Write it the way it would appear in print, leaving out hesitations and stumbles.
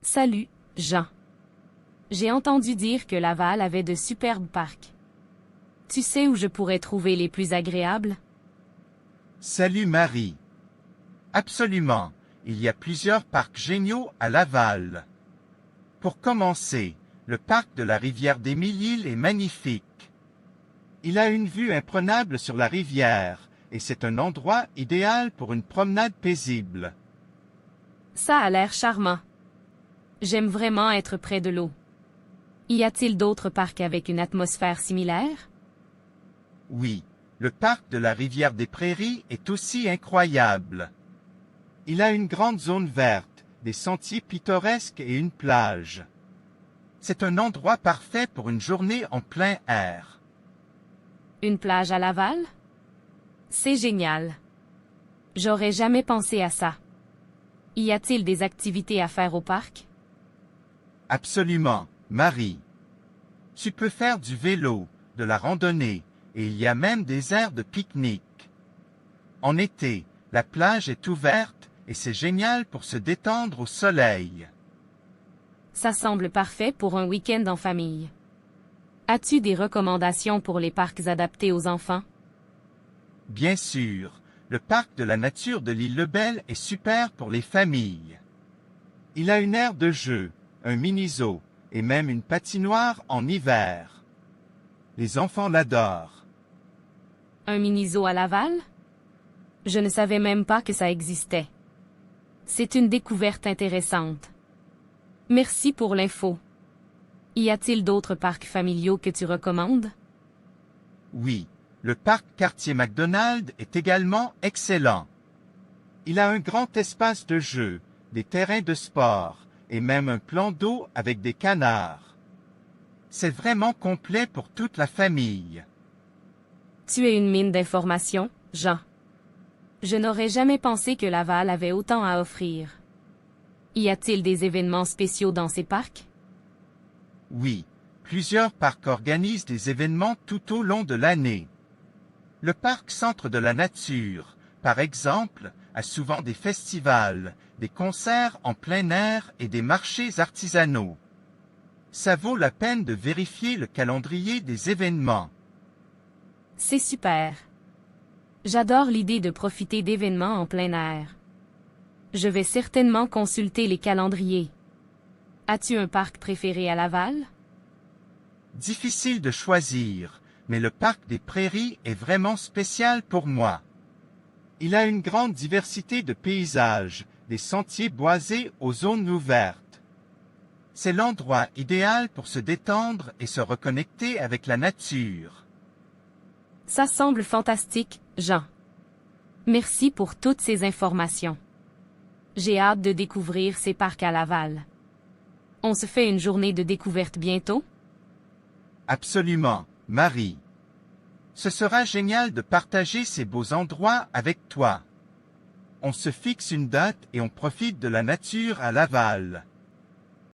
Salut, Jean. J'ai entendu dire que Laval avait de superbes parcs. Tu sais où je pourrais trouver les plus agréables? Salut Marie. Absolument, il y a plusieurs parcs géniaux à Laval. Pour commencer, le parc de la rivière des Mille-Îles est magnifique. Il a une vue imprenable sur la rivière, et c'est un endroit idéal pour une promenade paisible. Ça a l'air charmant. J'aime vraiment être près de l'eau. Y a-t-il d'autres parcs avec une atmosphère similaire? Oui, le parc de la rivière des Prairies est aussi incroyable. Il a une grande zone verte, des sentiers pittoresques et une plage. C'est un endroit parfait pour une journée en plein air. Une plage à Laval? C'est génial. J'aurais jamais pensé à ça. Y a-t-il des activités à faire au parc? Absolument, Marie. Tu peux faire du vélo, de la randonnée, et il y a même des aires de pique-nique. En été, la plage est ouverte et c'est génial pour se détendre au soleil. Ça semble parfait pour un week-end en famille. As-tu des recommandations pour les parcs adaptés aux enfants? Bien sûr, le parc de la nature de l'île Lebel est super pour les familles. Il a une aire de jeu, un mini-zoo et même une patinoire en hiver. Les enfants l'adorent. Un mini-zoo à Laval? Je ne savais même pas que ça existait. C'est une découverte intéressante. Merci pour l'info. Y a-t-il d'autres parcs familiaux que tu recommandes? Oui, le parc Quartier McDonald est également excellent. Il a un grand espace de jeu, des terrains de sport et même un plan d'eau avec des canards. C'est vraiment complet pour toute la famille. Tu es une mine d'informations, Jean. Je n'aurais jamais pensé que Laval avait autant à offrir. Y a-t-il des événements spéciaux dans ces parcs? Oui, plusieurs parcs organisent des événements tout au long de l'année. Le parc Centre de la Nature, par exemple, a souvent des festivals, des concerts en plein air et des marchés artisanaux. Ça vaut la peine de vérifier le calendrier des événements. C'est super. J'adore l'idée de profiter d'événements en plein air. Je vais certainement consulter les calendriers. As-tu un parc préféré à Laval? Difficile de choisir, mais le parc des Prairies est vraiment spécial pour moi. Il a une grande diversité de paysages, des sentiers boisés aux zones ouvertes. C'est l'endroit idéal pour se détendre et se reconnecter avec la nature. Ça semble fantastique, Jean. Merci pour toutes ces informations. J'ai hâte de découvrir ces parcs à Laval. On se fait une journée de découverte bientôt? Absolument, Marie. Ce sera génial de partager ces beaux endroits avec toi. On se fixe une date et on profite de la nature à Laval.